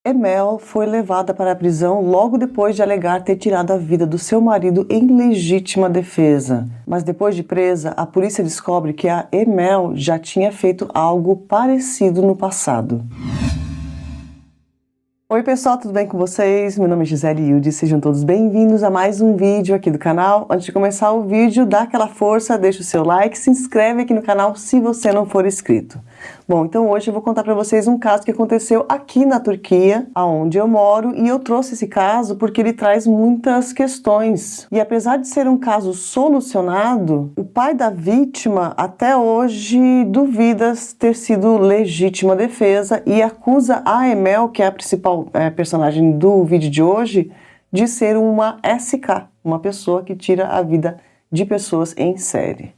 Emel foi levada para a prisão logo depois de alegar ter tirado a vida do seu marido em legítima defesa. Mas depois de presa, a polícia descobre que a Emel já tinha feito algo parecido no passado. Oi pessoal, tudo bem com vocês? Meu nome é Gisele Hilde, sejam todos bem-vindos a mais um vídeo aqui do canal. Antes de começar o vídeo, dá aquela força, deixa o seu like, se inscreve aqui no canal se você não for inscrito. Bom, então hoje eu vou contar para vocês um caso que aconteceu aqui na Turquia, aonde eu moro, e eu trouxe esse caso porque ele traz muitas questões. E apesar de ser um caso solucionado, o pai da vítima até hoje duvida ter sido legítima defesa e acusa a Emel, que é a principal personagem do vídeo de hoje, de ser uma SK, uma pessoa que tira a vida de pessoas em série.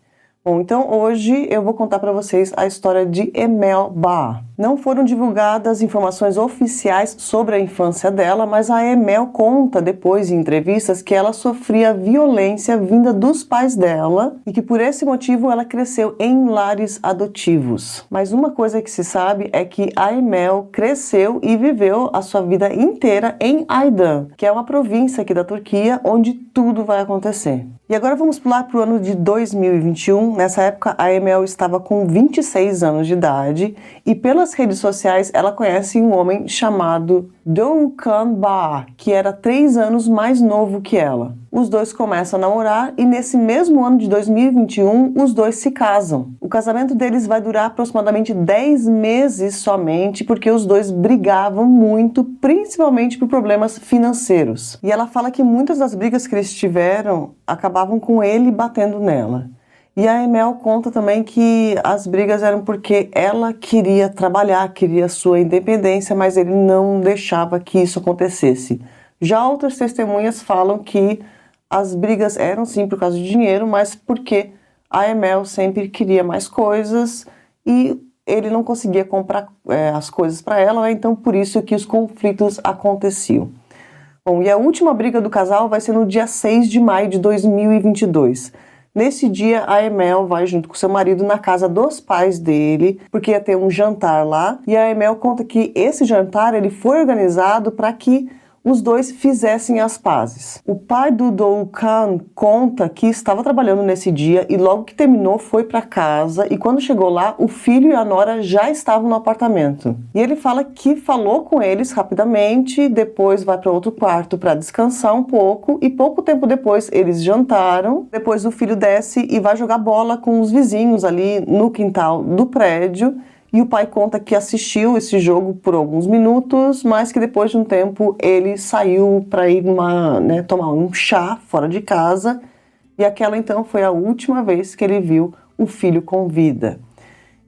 Bom, então hoje eu vou contar para vocês a história de Emel Bağ. Não foram divulgadas informações oficiais sobre a infância dela, mas a Emel conta depois em entrevistas que ela sofria violência vinda dos pais dela e que por esse motivo ela cresceu em lares adotivos. Mas uma coisa que se sabe é que a Emel cresceu e viveu a sua vida inteira em Aydın, que é uma província aqui da Turquia onde tudo vai acontecer. E agora vamos pular para o ano de 2021. Nessa época, a Emel estava com 26 anos de idade e pelas redes sociais ela conhece um homem chamado Doğukan Bağ, que era 3 anos mais novo que ela. Os dois começam a namorar e nesse mesmo ano de 2021, os dois se casam. O casamento deles vai durar aproximadamente 10 meses somente, porque os dois brigavam muito, principalmente por problemas financeiros. E ela fala que muitas das brigas que eles tiveram acabavam com ele batendo nela. E a Emel conta também que as brigas eram porque ela queria trabalhar, queria sua independência, mas ele não deixava que isso acontecesse. Já outras testemunhas falam que as brigas eram sim por causa de dinheiro, mas porque a Emel sempre queria mais coisas e ele não conseguia comprar as coisas para ela, né? Então por isso que os conflitos aconteciam. Bom, e a última briga do casal vai ser no dia 6 de maio de 2022. Nesse dia, a Emel vai junto com seu marido na casa dos pais dele, porque ia ter um jantar lá. E a Emel conta que esse jantar ele foi organizado para que os dois fizessem as pazes. O pai do Doğukan conta que estava trabalhando nesse dia e logo que terminou foi para casa e quando chegou lá, o filho e a nora já estavam no apartamento. E ele fala que falou com eles rapidamente, depois vai para outro quarto para descansar um pouco e pouco tempo depois eles jantaram. Depois o filho desce e vai jogar bola com os vizinhos ali no quintal do prédio. E o pai conta que assistiu esse jogo por alguns minutos, mas que depois de um tempo ele saiu para ir tomar um chá fora de casa. E aquela então foi a última vez que ele viu o filho com vida.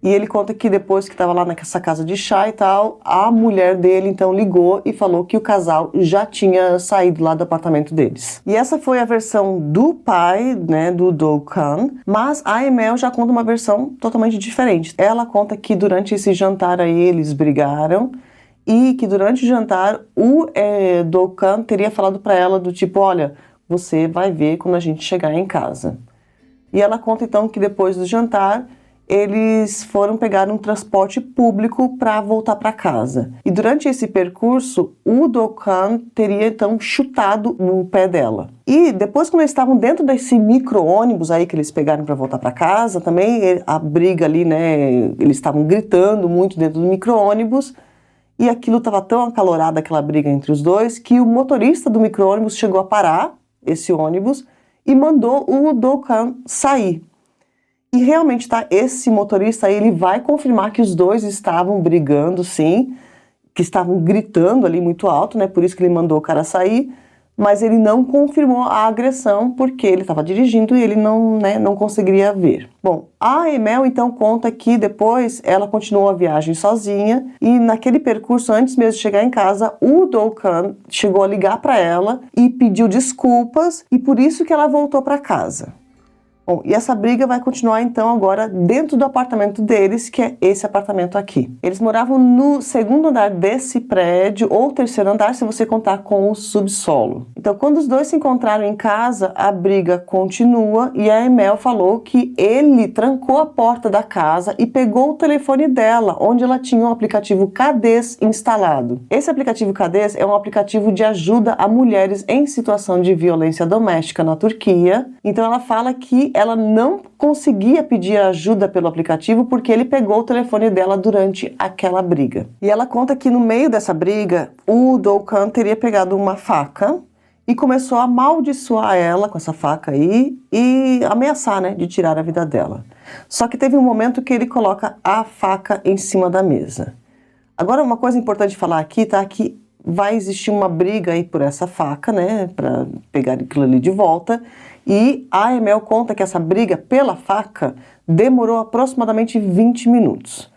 E ele conta que depois que estava lá nessa casa de chá e tal, a mulher dele então ligou e falou que o casal já tinha saído lá do apartamento deles. E essa foi a versão do pai, né, do Doğukan, mas a Emel já conta uma versão totalmente diferente. Ela conta que durante esse jantar aí eles brigaram e que durante o jantar o Doğukan teria falado para ela do tipo, olha, você vai ver quando a gente chegar em casa. E ela conta então que depois do jantar eles foram pegar um transporte público para voltar para casa. E durante esse percurso, o Doğukan teria então chutado no pé dela. E depois, quando eles estavam dentro desse micro-ônibus aí que eles pegaram para voltar para casa, também a briga ali, né? Eles estavam gritando muito dentro do micro-ônibus. E aquilo estava tão acalorado, aquela briga entre os dois, que o motorista do micro-ônibus chegou a parar esse ônibus e mandou o Doğukan sair. E realmente, tá, esse motorista aí, ele vai confirmar que os dois estavam brigando, sim, que estavam gritando ali muito alto, né, por isso que ele mandou o cara sair, mas ele não confirmou a agressão porque ele estava dirigindo e ele não conseguiria ver. Bom, a Emel então conta que depois ela continuou a viagem sozinha e naquele percurso, antes mesmo de chegar em casa, o Doğukan chegou a ligar para ela e pediu desculpas e por isso que ela voltou para casa. Bom, e essa briga vai continuar então agora dentro do apartamento deles, que é esse apartamento aqui. Eles moravam no segundo andar desse prédio, ou terceiro andar, se você contar com o subsolo. Então, quando os dois se encontraram em casa, a briga continua e a Emel falou que ele trancou a porta da casa e pegou o telefone dela, onde ela tinha o aplicativo Cades instalado. Esse aplicativo Cades é um aplicativo de ajuda a mulheres em situação de violência doméstica na Turquia. Então, ela fala que ela não conseguia pedir ajuda pelo aplicativo porque ele pegou o telefone dela durante aquela briga. E ela conta que no meio dessa briga, o Doğukan teria pegado uma faca e começou a amaldiçoar ela com essa faca aí e ameaçar, né, de tirar a vida dela. Só que teve um momento que ele coloca a faca em cima da mesa. Agora, uma coisa importante falar aqui, tá, que vai existir uma briga aí por essa faca, né, para pegar aquilo ali de volta. E a Emel conta que essa briga pela faca demorou aproximadamente 20 minutos.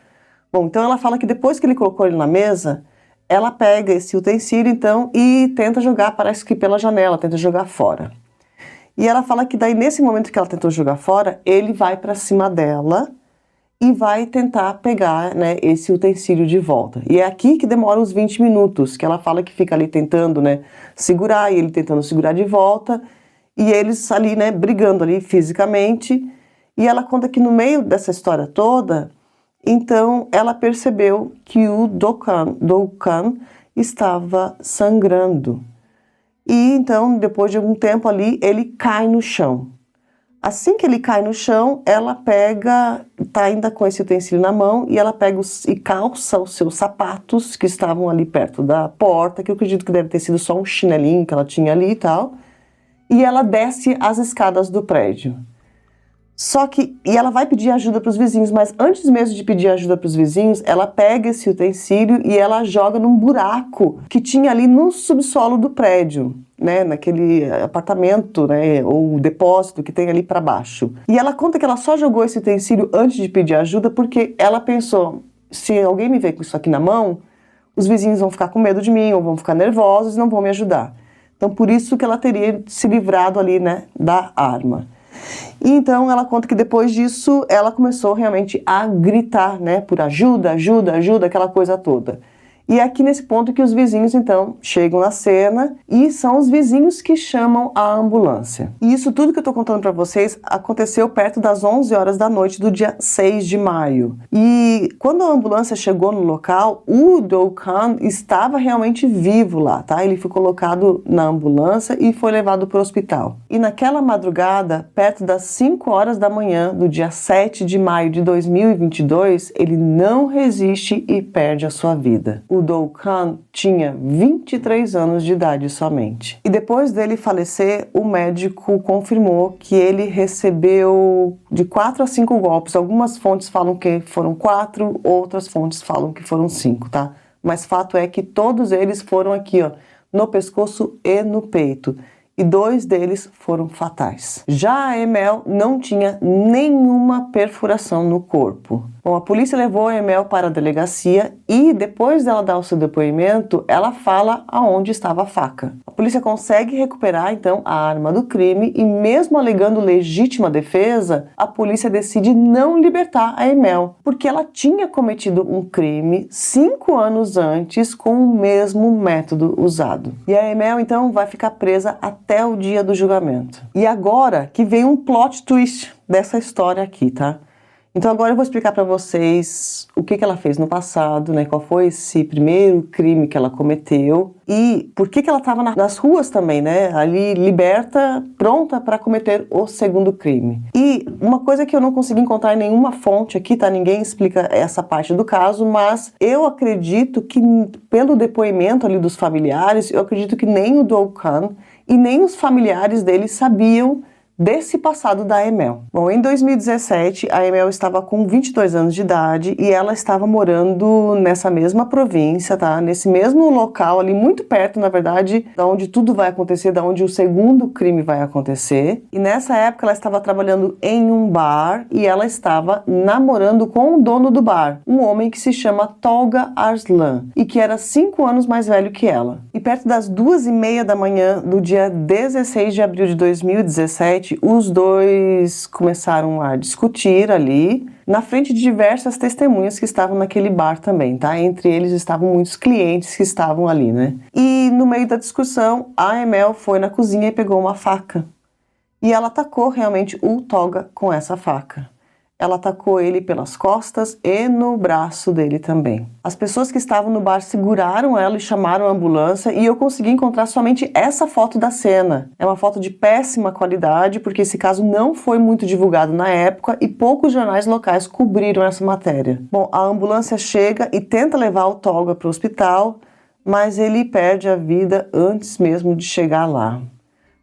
Bom, então ela fala que depois que ele colocou ele na mesa, ela pega esse utensílio então e tenta jogar, parece que pela janela, tenta jogar fora. E ela fala que daí nesse momento que ela tentou jogar fora, ele vai para cima dela e vai tentar pegar, né, esse utensílio de volta. E é aqui que demora os 20 minutos, que ela fala que fica ali tentando, né, segurar, e ele tentando segurar de volta, e eles ali, né, brigando ali fisicamente. E ela conta que no meio dessa história toda, então ela percebeu que o Doğukan estava sangrando. E então, depois de algum tempo ali, ele cai no chão. Assim que ele cai no chão, ela pega, tá ainda com esse utensílio na mão, e ela pega e calça os seus sapatos que estavam ali perto da porta, que eu acredito que deve ter sido só um chinelinho que ela tinha ali e tal, e ela desce as escadas do prédio. E ela vai pedir ajuda para os vizinhos, mas antes mesmo de pedir ajuda para os vizinhos, ela pega esse utensílio e ela joga num buraco que tinha ali no subsolo do prédio, né, naquele apartamento, né, ou depósito que tem ali para baixo. E ela conta que ela só jogou esse utensílio antes de pedir ajuda porque ela pensou, se alguém me ver com isso aqui na mão, os vizinhos vão ficar com medo de mim ou vão ficar nervosos e não vão me ajudar. Então, por isso que ela teria se livrado ali, né, da arma. E então ela conta que depois disso ela começou realmente a gritar, né, por ajuda, ajuda, ajuda, aquela coisa toda. E é aqui nesse ponto que os vizinhos então chegam na cena e são os vizinhos que chamam a ambulância. E isso tudo que eu tô contando para vocês aconteceu perto das 11 horas da noite do dia 6 de maio. E quando a ambulância chegou no local, o Doğukan estava realmente vivo lá, tá? Ele foi colocado na ambulância e foi levado para o hospital. E naquela madrugada, perto das 5 horas da manhã do dia 7 de maio de 2022, ele não resiste e perde a sua vida. O Doğukan tinha 23 anos de idade somente. E depois dele falecer, o médico confirmou que ele recebeu de 4 a 5 golpes. Algumas fontes falam que foram 4, outras fontes falam que foram 5, tá? Mas fato é que todos eles foram aqui, ó, no pescoço e no peito. E 2 deles foram fatais. Já a Emel não tinha nenhuma perfuração no corpo. Bom, a polícia levou a Emel para a delegacia e depois dela dar o seu depoimento, ela fala aonde estava a faca. A polícia consegue recuperar então a arma do crime e mesmo alegando legítima defesa, a polícia decide não libertar a Emel, porque ela tinha cometido um crime 5 anos antes com o mesmo método usado. E a Emel então vai ficar presa até o dia do julgamento. E agora que vem um plot twist dessa história aqui, tá? Então agora eu vou explicar para vocês o que ela fez no passado, né? Qual foi esse primeiro crime que ela cometeu e por que ela estava nas ruas também, né? Ali liberta, pronta para cometer o segundo crime. E uma coisa que eu não consegui encontrar em nenhuma fonte aqui, tá? Ninguém explica essa parte do caso, mas eu acredito que pelo depoimento ali dos familiares, eu acredito que nem o Doğukan e nem os familiares dele sabiam desse passado da Emel. Bom, em 2017, a Emel estava com 22 anos de idade e ela estava morando nessa mesma província, tá? Nesse mesmo local ali, muito perto, na verdade, da onde tudo vai acontecer, da onde o segundo crime vai acontecer. E nessa época ela estava trabalhando em um bar e ela estava namorando com o dono do bar, um homem que se chama Tolga Arslan e que era 5 anos mais velho que ela. E perto das 2h30 da manhã do dia 16 de abril de 2017, 2017, os dois começaram a discutir ali, na frente de diversas testemunhas que estavam naquele bar também, tá? Entre eles estavam muitos clientes que estavam ali, né? E no meio da discussão, a Emel foi na cozinha e pegou uma faca. E ela atacou realmente o Tolga com essa faca. Ela atacou ele pelas costas e no braço dele também. As pessoas que estavam no bar seguraram ela e chamaram a ambulância e eu consegui encontrar somente essa foto da cena. É uma foto de péssima qualidade porque esse caso não foi muito divulgado na época e poucos jornais locais cobriram essa matéria. Bom, a ambulância chega e tenta levar o Tolga para o hospital, mas ele perde a vida antes mesmo de chegar lá.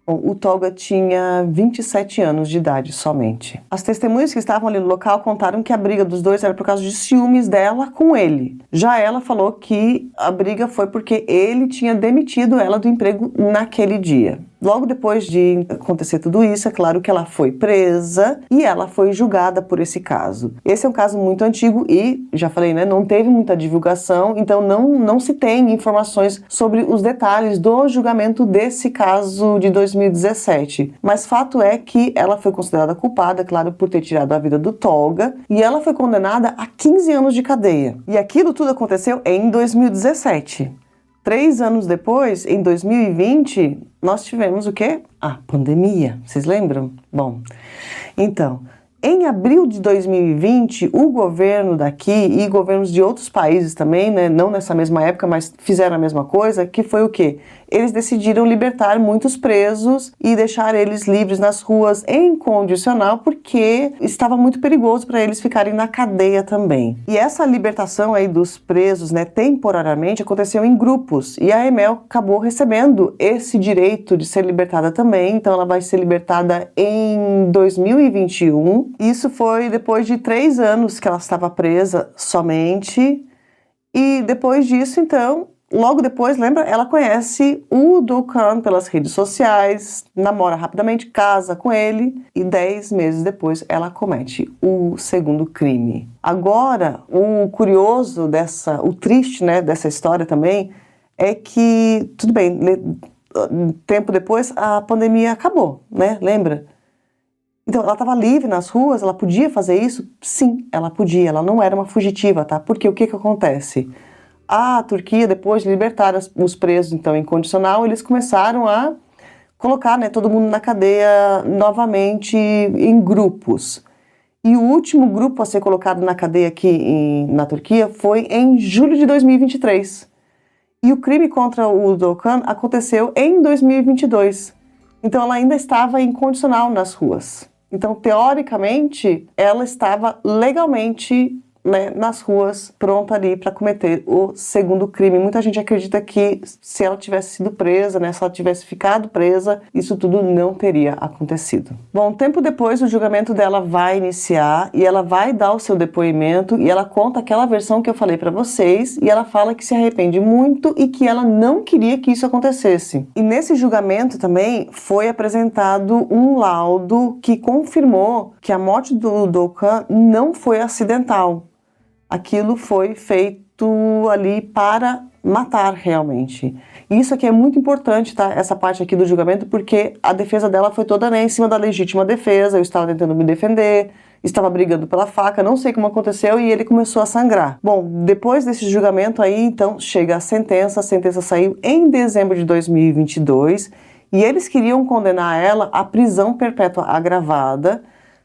Bom, o Tolga tinha 27 anos de idade somente. As testemunhas que estavam ali no local contaram que a briga dos dois era por causa de ciúmes dela com ele. Já ela falou que a briga foi porque ele tinha demitido ela do emprego naquele dia. Logo depois de acontecer tudo isso, é claro que ela foi presa e ela foi julgada por esse caso. Esse é um caso muito antigo e, já falei, né, não teve muita divulgação, então não se tem informações sobre os detalhes do julgamento desse caso de 2017. Mas fato é que ela foi considerada culpada, claro, por ter tirado a vida do Tolga, e ela foi condenada a 15 anos de cadeia. E aquilo tudo aconteceu em 2017. 3 anos depois, em 2020, nós tivemos o quê? A pandemia. Vocês lembram? Bom, então, em abril de 2020, o governo daqui e governos de outros países também, né, não nessa mesma época, mas fizeram a mesma coisa, que foi o quê? Eles decidiram libertar muitos presos e deixar eles livres nas ruas em condicional, porque estava muito perigoso para eles ficarem na cadeia também. E essa libertação aí dos presos, né, temporariamente, aconteceu em grupos, e a Emel acabou recebendo esse direito de ser libertada também, então ela vai ser libertada em 2021. Isso foi depois de 3 anos que ela estava presa somente, e depois disso, então, logo depois, lembra? Ela conhece o Dokan pelas redes sociais, namora rapidamente, casa com ele e 10 meses depois ela comete o segundo crime. Agora, o curioso o triste, né, dessa história também é que, tudo bem, tempo depois a pandemia acabou, né? Lembra? Então, ela estava livre nas ruas, ela podia fazer isso? Sim, ela podia, ela não era uma fugitiva, tá? Porque o que acontece? A Turquia, depois de libertar os presos, então, em condicional, eles começaram a colocar, né, todo mundo na cadeia novamente em grupos. E o último grupo a ser colocado na cadeia aqui na Turquia foi em julho de 2023. E o crime contra o Dokan aconteceu em 2022. Então, ela ainda estava em condicional nas ruas. Então, teoricamente, ela estava legalmente, né, nas ruas, pronta ali para cometer o segundo crime. Muita gente acredita que se ela tivesse sido presa, né, se ela tivesse ficado presa, isso tudo não teria acontecido. Bom, tempo depois o julgamento dela vai iniciar e ela vai dar o seu depoimento e ela conta aquela versão que eu falei para vocês e ela fala que se arrepende muito e que ela não queria que isso acontecesse. E nesse julgamento também foi apresentado um laudo que confirmou que a morte do Dokan não foi acidental. Aquilo foi feito ali para matar realmente. E isso aqui é muito importante, tá? Essa parte aqui do julgamento, porque a defesa dela foi toda, né, em cima da legítima defesa. Eu estava tentando me defender, estava brigando pela faca, não sei como aconteceu, e ele começou a sangrar. Bom, depois desse julgamento aí, então, chega a sentença saiu em dezembro de 2022, e eles queriam condenar ela à prisão perpétua agravada.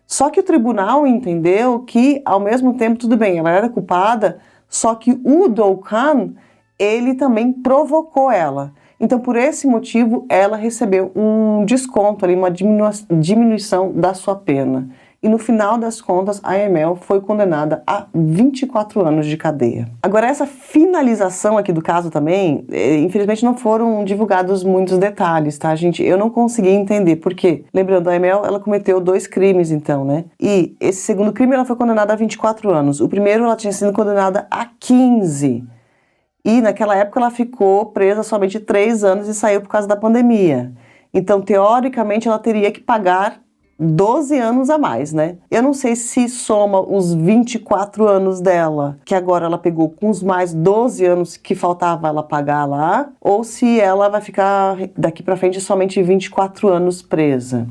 Só que o tribunal entendeu que, ao mesmo tempo, tudo bem, ela era culpada, só que o Dokan, ele também provocou ela. Então, por esse motivo, ela recebeu um desconto ali, uma diminuição da sua pena. E no final das contas, a Emel foi condenada a 24 anos de cadeia. Agora, essa finalização aqui do caso também, infelizmente não foram divulgados muitos detalhes, tá, gente? Eu não consegui entender, por quê? Lembrando, a Emel, ela cometeu 2 crimes, então, né? E esse segundo crime, ela foi condenada a 24 anos. O primeiro, ela tinha sido condenada a 15. E naquela época, ela ficou presa somente 3 anos e saiu por causa da pandemia. Então, teoricamente, ela teria que pagar 12 anos a mais, né? Eu não sei se soma os 24 anos dela, que agora ela pegou com os mais 12 anos que faltava ela pagar lá, ou se ela vai ficar daqui pra frente somente 24 anos presa.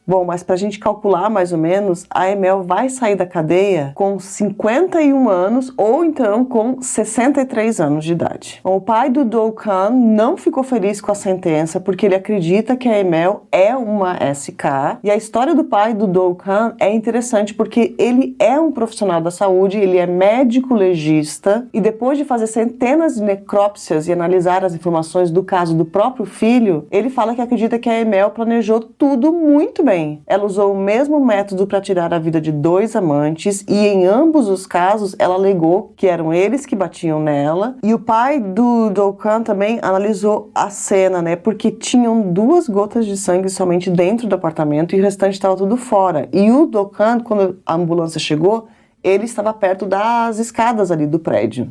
Bom, mas pra gente calcular mais ou menos, a Emel vai sair da cadeia com 51 anos ou então com 63 anos de idade. Bom, o pai do Do-Khan não ficou feliz com a sentença porque ele acredita que a Emel é uma SK, e a história do pai do Do-Khan é interessante porque ele é um profissional da saúde, ele é médico legista, e depois de fazer centenas de necrópsias e analisar as informações do caso do próprio filho, ele fala que acredita que a Emel planejou tudo muito bem. Ela usou o mesmo método para tirar a vida de 2 amantes, e em ambos os casos ela alegou que eram eles que batiam nela, e o pai do Do-Khan também analisou a cena, né, porque tinham 2 gotas de sangue somente dentro do apartamento e o restante estava tudo fora. E o Do-Khan, quando a ambulância chegou, ele estava perto das escadas ali do prédio.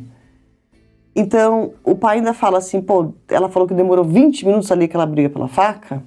Então, o pai ainda fala assim, pô, ela falou que demorou 20 minutos ali aquela briga pela faca.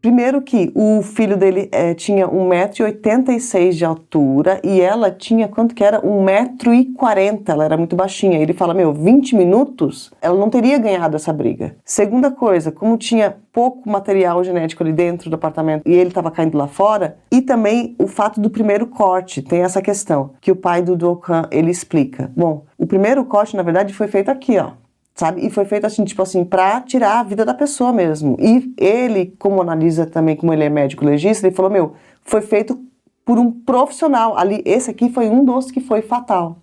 Primeiro que o filho dele tinha 1,86 m de altura e ela tinha, quanto que era? 1,40 m, ela era muito baixinha. Ele fala, 20 minutos, ela não teria ganhado essa briga. Segunda coisa, como tinha pouco material genético ali dentro do apartamento e ele estava caindo lá fora, e também o fato do primeiro corte, tem essa questão, que o pai do Do-Khan, ele explica. Bom, o primeiro corte, na verdade, foi feito aqui, ó. Sabe? E foi feito assim, tipo assim, pra tirar a vida da pessoa mesmo. E ele, como analisa também, como ele é médico legista, ele falou, foi feito por um profissional. Ali, esse aqui foi um dos que foi fatal.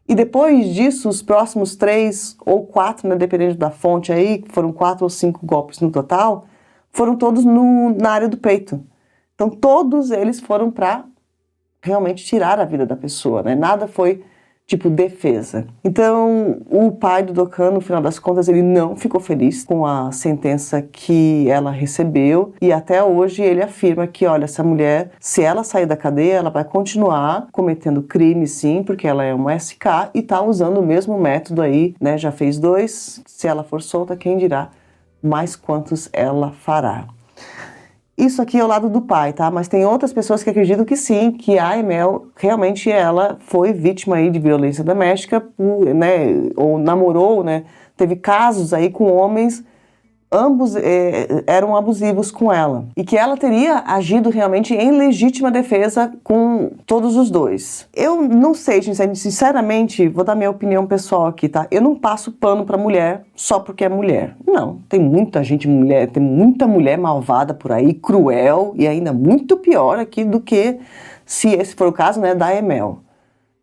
E depois disso, os próximos 3 ou 4, né, dependendo da fonte aí, foram 4 ou 5 golpes no total, foram todos na área do peito. Então, todos eles foram pra realmente tirar a vida da pessoa, né? Nada foi tipo defesa. Então, o pai do Do-Khan, no final das contas, ele não ficou feliz com a sentença que ela recebeu, e até hoje ele afirma que, olha, essa mulher, se ela sair da cadeia, ela vai continuar cometendo crime, sim, porque ela é uma SK e tá usando o mesmo método aí, né? Já fez 2, se ela for solta, quem dirá mais quantos ela fará. Isso aqui é o lado do pai, tá? Mas tem outras pessoas que acreditam que sim, que a Emel, realmente ela foi vítima aí de violência doméstica, né? Ou namorou, né? Teve casos aí com homens, ambos eram abusivos com ela. E que ela teria agido realmente em legítima defesa com todos os 2. Eu não sei, gente, sinceramente, vou dar minha opinião pessoal aqui, tá? Eu não passo pano pra mulher só porque é mulher. Não, tem muita gente mulher, tem muita mulher malvada por aí, cruel, e ainda muito pior aqui do que, se esse for o caso, né, da Emel.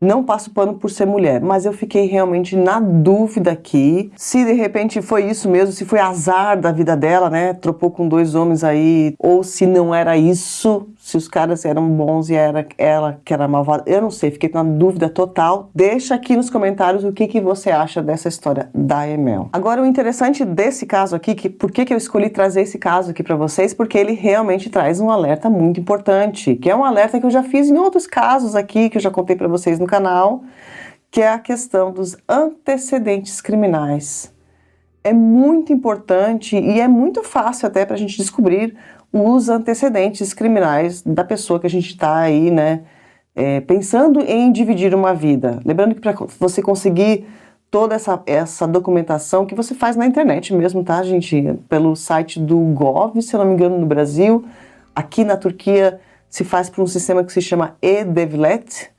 Não passo pano por ser mulher, mas eu fiquei realmente na dúvida aqui, se de repente foi isso mesmo, se foi azar da vida dela, né, tropou com 2 homens aí, ou se não era isso, se os caras eram bons e era ela que era malvada, eu não sei, fiquei na dúvida total. Deixa aqui nos comentários o que você acha dessa história da Emel. Agora, o interessante desse caso aqui, por que eu escolhi trazer esse caso aqui pra vocês, porque ele realmente traz um alerta muito importante, que é um alerta que eu já fiz em outros casos aqui, que eu já contei pra vocês no canal, que é a questão dos antecedentes criminais. É muito importante e é muito fácil até pra gente descobrir os antecedentes criminais da pessoa que a gente está aí, né, pensando em dividir uma vida. Lembrando que para você conseguir toda essa documentação que você faz na internet mesmo, tá, gente? Pelo site do Gov, se eu não me engano, no Brasil. Aqui na Turquia se faz por um sistema que se chama E-Devlet.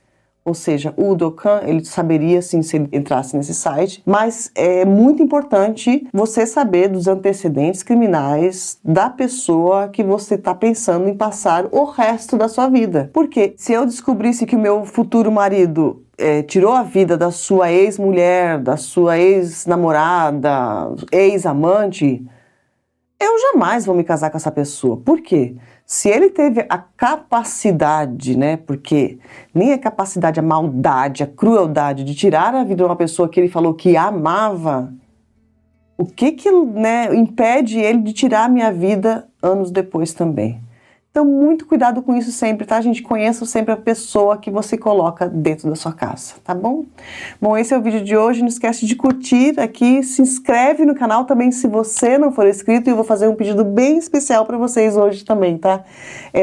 Ou seja, o Do-Khan, ele saberia sim se ele entrasse nesse site, mas é muito importante você saber dos antecedentes criminais da pessoa que você está pensando em passar o resto da sua vida. Porque se eu descobrisse que o meu futuro marido tirou a vida da sua ex-mulher, da sua ex-namorada, ex-amante, eu jamais vou me casar com essa pessoa. Por quê? Se ele teve a capacidade, né, porque nem a capacidade, a maldade, a crueldade de tirar a vida de uma pessoa que ele falou que amava, o que né, impede ele de tirar a minha vida anos depois também? Então, muito cuidado com isso sempre, tá, gente? Conheça sempre a pessoa que você coloca dentro da sua casa, tá bom? Bom, esse é o vídeo de hoje. Não esquece de curtir aqui, se inscreve no canal também se você não for inscrito, e eu vou fazer um pedido bem especial para vocês hoje também, tá?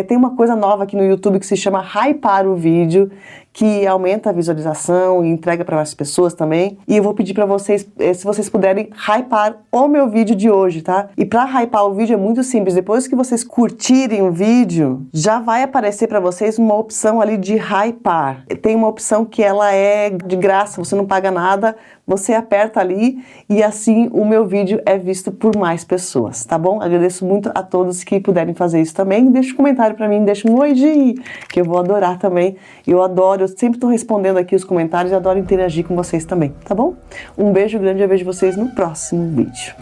Tem uma coisa nova aqui no YouTube que se chama Hypar o Vídeo, que aumenta a visualização e entrega para mais pessoas também. E eu vou pedir para vocês, se vocês puderem, hypar o meu vídeo de hoje, tá? E para hypar o vídeo é muito simples. Depois que vocês curtirem o vídeo, já vai aparecer para vocês uma opção ali de hypar. Tem uma opção que ela é de graça, você não paga nada, você aperta ali e assim o meu vídeo é visto por mais pessoas, tá bom? Agradeço muito a todos que puderem fazer isso também. Deixa um comentário pra mim, deixa um oi, Gi, que eu vou adorar também. Eu adoro, eu sempre tô respondendo aqui os comentários e adoro interagir com vocês também, tá bom? Um beijo grande, eu vejo vocês no próximo vídeo.